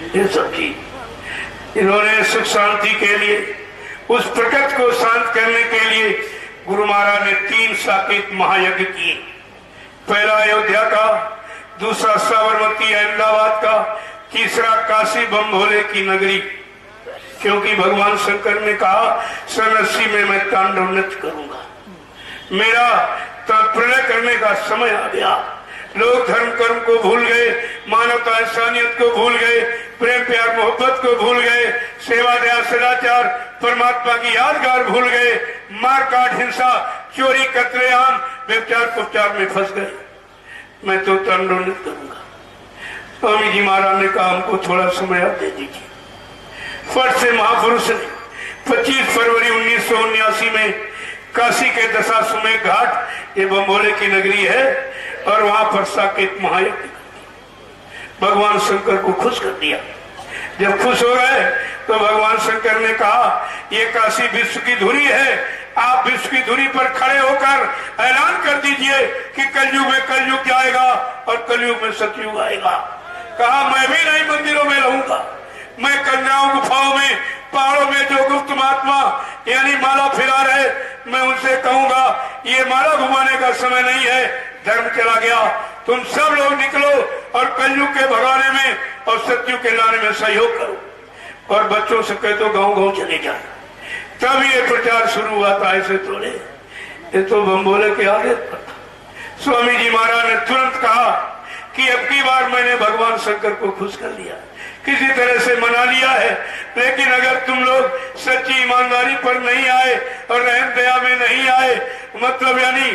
ये सब चीज इन्होंने सुख शांति के लिए, उस प्रकृति को शांत करने के लिए गुरु महाराज ने 3 साकेत महायज्ञ किए। पहला अयोध्या का, दूसरा साबरमती अहमदाबाद का, तीसरा काशी बम भोले की नगरी। क्योंकि भगवान शंकर ने कहा 80 में मैं तांडव नृत्य करूंगा, मेरा प्रलय करने का समय आ गया। लोग धर्म कर्म को भूल गए, मानवता इंसानियत को भूल गए, प्रेम प्यार मोहब्बत को भूल गए, सेवा दया सदाचार परमात्मा की यादगार भूल गए, मार काट हिंसा चोरी कत्लेआम व्यभिचार कुचार में फंस गए। मैं तो तांडव नृत्य करूंगा। स्वामी जी महाराज ने कहा हमको थोड़ा समय आप दे दीजिए। फट से महापुरुष ने 25 फरवरी 1979 में काशी के दशाश्वमेध घाट, ये बम्बोले की नगरी है, और वहां पर साकेत महायज्ञ भगवान शंकर को खुश कर दिया। जब खुश हो गए तो भगवान शंकर ने कहा ये काशी विश्व की धुरी है, आप विश्व की धुरी पर खड़े होकर ऐलान कर दीजिए कि कलयुग में कलयुग जाएगा और कलयुग में सतयुग आएगा। कहा मैं भी नहीं मंदिरों में रहूंगा, मैं कन्याओं गुफाओं में पहाड़ों में जो गुप्त महात्मा यानी माला फिरा रहे, मैं उनसे कहूंगा ये माला घुमाने का समय नहीं है, धर्म चला गया, तुम सब लोग निकलो और कलयुग के भगाने में और सतयुग के लाने में सहयोग करो। और बच्चों से कह दो गांव गांव चले जाए। तब ये प्रचार शुरू हुआ था। ऐसे थोड़े, ये तो बम्बोले के आगे पर। स्वामी जी महाराज ने तुरंत कहा कि अब की बार मैंने भगवान शंकर को खुश कर लिया, किसी तरह से मना लिया है, लेकिन अगर तुम लोग सच्ची ईमानदारी पर नहीं आए और रहम दया में नहीं आए, मतलब यानी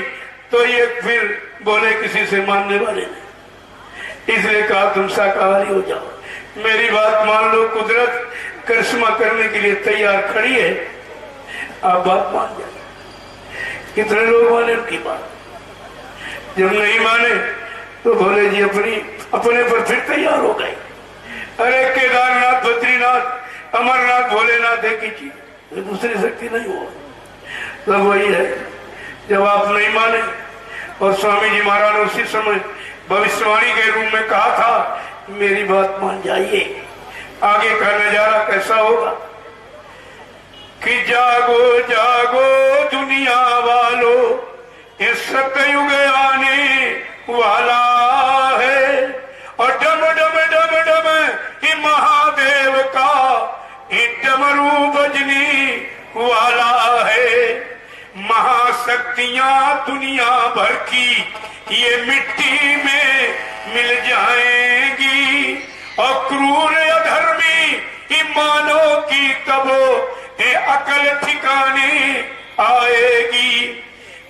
तो ये फिर बोले किसी से मानने वाले नहीं। इसलिए कहा तुम शाकाहारी हो जाओ, मेरी बात मान लो। कुदरत करिश्मा करने के लिए तैयार खड़ी है, आप बात मान जाए। कितने लोग माने उनकी बात? जब नहीं माने तो भोले जी अपने पर फिर तैयार हो गए। अरे केदारनाथ, बद्रीनाथ, अमरनाथ, भोलेनाथ एक ही चीज, दूसरी शक्ति नहीं हुआ। सब वही है। जब आप नहीं माने, और स्वामी जी महाराज ने उसी समय भविष्यवाणी के रूप में कहा था मेरी बात मान जाइए, आगे का नजारा कैसा होगा कि जागो जागो दुनिया वालों, ये सतयुग आने वाला है, और डम डम डम डम ये महादेव का ये डमरू बजने वाला है। महाशक्तियां दुनिया भर की ये मिट्टी में मिल जाएंगी, और क्रूर अधर्मी ईमानों की तबो ये अकल ठिकाने आएगी।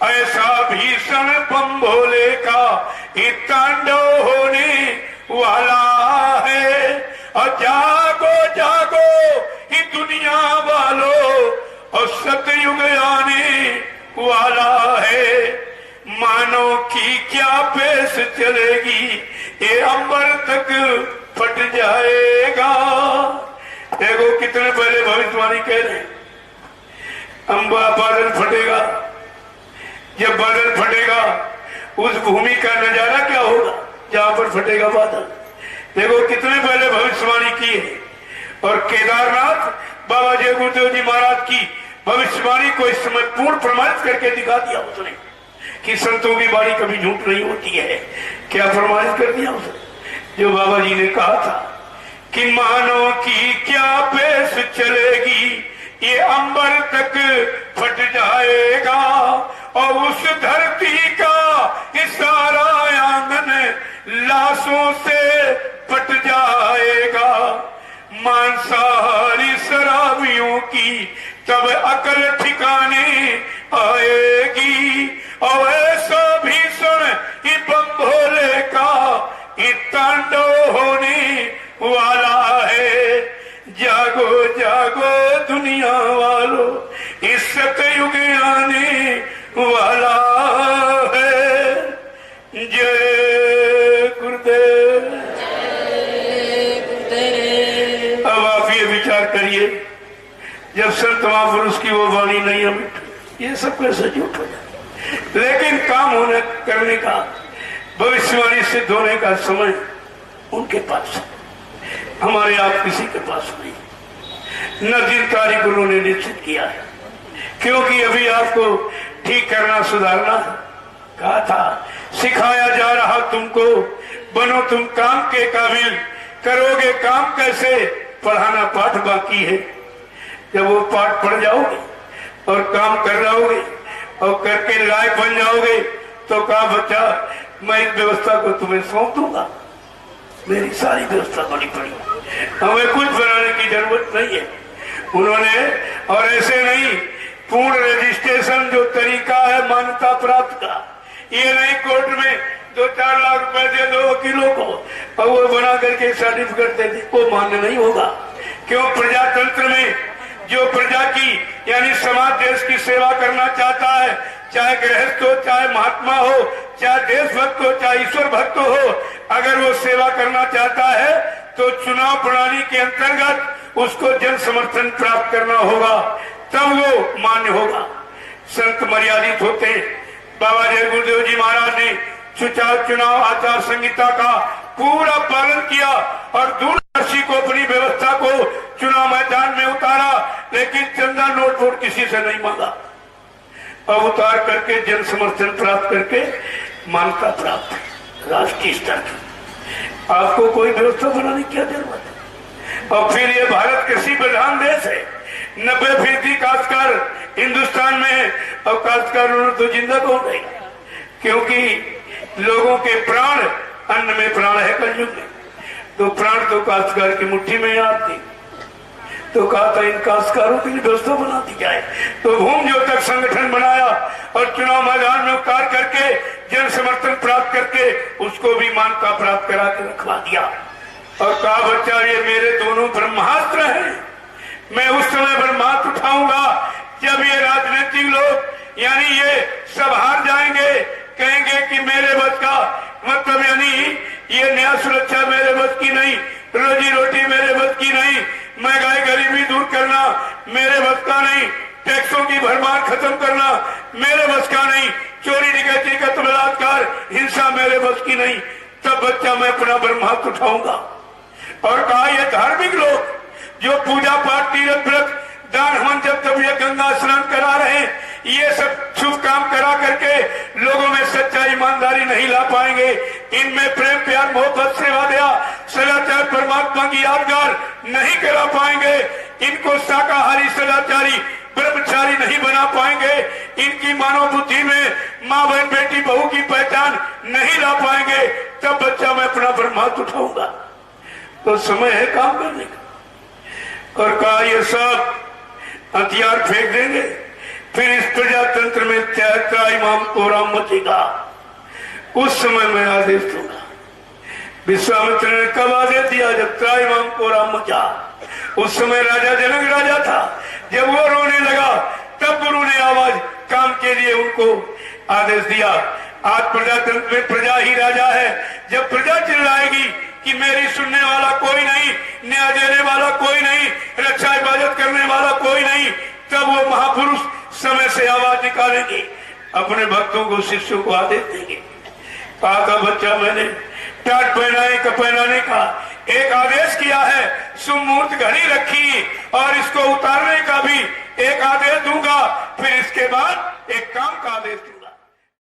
ऐसा भीषण बम भोले का ये तांडव होने वाला है। और जागो जागो ये दुनिया वालों, और सतयुग आने वाला है। मानो की क्या पेश चलेगी, ये अंबर तक फट जाएगा। देखो कितने पहले भविष्यवाणी कह रहे हैं, अंबा बादल फटेगा। जब बादल फटेगा उस भूमि का नजारा क्या होगा जहां पर फटेगा बादल। देखो कितने पहले भविष्यवाणी की है। और केदारनाथ बाबा जय गुरुदेव जी महाराज की भविष्यवाणी को इस समय पूर्ण प्रमाणित करके दिखा दिया उसने कि संतों की बाणी कभी झूठ नहीं होती है। क्या प्रमाणित कर दिया उसने? जो बाबा जी ने कहा था कि मानव की क्या पेश चलेगी, ये अंबर तक फट जाएगा, और उस धरती का ये सारा आंगन लाशों से पट जाएगा। मांसाहारी शराबियों की तब अकल ठिकाने आएगी, और ऐसा भीषण ये बम भोले का ये तांडव होने वाला है। जागो जागो दुनिया वालों, इस सतयुग आने वाला है। जय गुरुदेव। अब आप ये विचार करिए, जब संत महापुरुष की वो वाणी नहीं है, ये सब कैसे झूठ हो जाए। लेकिन काम होने करने का, भविष्यवाणी सिद्ध होने का समय उनके पास है। हमारे आप किसी के पास नहीं, न दिन तारीख उन्होंने निश्चित किया है, क्योंकि अभी आपको ठीक करना सुधारना है। कहा था सिखाया जा रहा तुमको, बनो तुम काम के काबिल, करोगे काम कैसे, पढ़ाना पाठ बाकी है। जब वो पाठ पढ़ जाओगे और काम कर जाओगे और करके लायक बन जाओगे तो कहा बच्चा मैं इस व्यवस्था को तुम्हें सौंप दूंगा, मेरी सारी व्यवस्था बनी पड़ी, हमें कुछ बनाने की जरूरत नहीं है। उन्होंने और ऐसे नहीं, पूर्ण रजिस्ट्रेशन जो तरीका है मान्यता प्राप्त का, ये नहीं कोर्ट में 2-4 लाख रुपए दे दो वकीलों को और वो बना करके सर्टिफिकेट दे दे, वो मान्य नहीं होगा। क्यों? प्रजातंत्र में जो प्रजा की यानी समाज देश की सेवा करना चाहता है, चाहे गृहस्थ हो, चाहे महात्मा हो, चाहे देशभक्त हो, चाहे ईश्वर भक्त हो, अगर वो सेवा करना चाहता है तो चुनाव प्रणाली के अंतर्गत उसको जन समर्थन प्राप्त करना होगा, तब वो मान्य होगा। संत मर्यादित होते। बाबा जय गुरुदेव जी महाराज ने चुनाव आचार संहिता का पूरा पालन किया और दूरदर्शी को अपनी व्यवस्था को चुनाव मैदान में उतारा, लेकिन चंदा नोट वोट किसी से नहीं मांगा। अब उतार करके जन समर्थन प्राप्त करके मान्यता प्राप्त राष्ट्रीय स्तर की। आपको कोई व्यवस्था बनाने की क्या जरूरत है? और फिर ये भारत कृषि प्रधान देश है, 90% काश्तकार हिंदुस्तान में है और काश्तकार तो जिंदा कौन रहेगा? क्योंकि लोगों के प्राण, अन्न में प्राण है कलयुग में, तो प्राण तो काश्तकार की मुट्ठी में आती। तो कहा था इन काश्तकारों की व्यवस्था बना दी जाए। तो भूमि ज्योतक संगठन बनाया और चुनाव मैदान में उतार करके जन समर्थन प्राप्त करके उसको भी मान्यता प्राप्त करा के रखवा दिया और कहा बच्चा ये मेरे दोनों ब्रह्मास्त्र हैं, मैं उस समय ब्रह्मास्त्र उठाऊंगा जब ये राजनीतिक लोग यानी ये सब हार जाएंगे, कहेंगे कि मेरे बस का मतलब यानी ये न्याय सुरक्षा मेरे बस की नहीं, रोजी रोटी मेरे बस की नहीं, महंगाई गरीबी दूर करना मेरे बस का नहीं, टैक्सों की भरमार खत्म करना मेरे बस का नहीं, चोरी डकैती कत्ल बलात्कार हिंसा मेरे बस की नहीं, तब बच्चा मैं अपना ब्रह्मास्त्र उठाऊंगा। और कहा ये धार्मिक लोग जो पूजा पाठ तीर्थ व्रत दान हवन जब तब ये गंगा स्नान करा रहे हैं, ये सब शुभ काम करा करके लोगों में सच्चाई ईमानदारी नहीं ला पाएंगे, इनमें प्रेम प्यार मोहब्बत सेवा दया सदाचार परमात्मा की यादगार नहीं करा पाएंगे, इनको शाकाहारी सदाचारी ब्रह्मचारी नहीं बना पाएंगे, इनकी मानव बुद्धि में माँ बहन बेटी बहू की पहचान नहीं ला पाएंगे, तब बच्चा मैं अपना ब्रह्मास्त्र उठाऊंगा। तो समय है काम करने का। और कहा ये सब हथियार फेंक देंगे, फिर इस प्रजातंत्र में त्राईमाम कोराम मचेगा, उस समय मैं आदेश दूंगा। विश्वामित्र ने कब आदेश दिया? जब त्राईमाम कोराम मचा। उस समय राजा जनक राजा था, जब वो रोने लगा तब गुरु ने आवाज काम के लिए उनको आदेश दिया। आज प्रजातंत्र में प्रजा ही राजा है। जब प्रजा चिल्लाएगी कि मेरी सुनने वाला कोई नहीं, न्याय देने वाला कोई नहीं, रक्षा हिफाजत करने वाला कोई नहीं, तब वो महापुरुष समय से आवाज निकालेंगे, अपने भक्तों को शिष्यों को आदेश देंगे। कहा था बच्चा मैंने टाट पहनाने का एक आदेश किया है, सुमुहूर्त घड़ी रखी और इसको उतारने का भी एक आदेश दूंगा, फिर इसके बाद एक काम का आदेश दूंगा।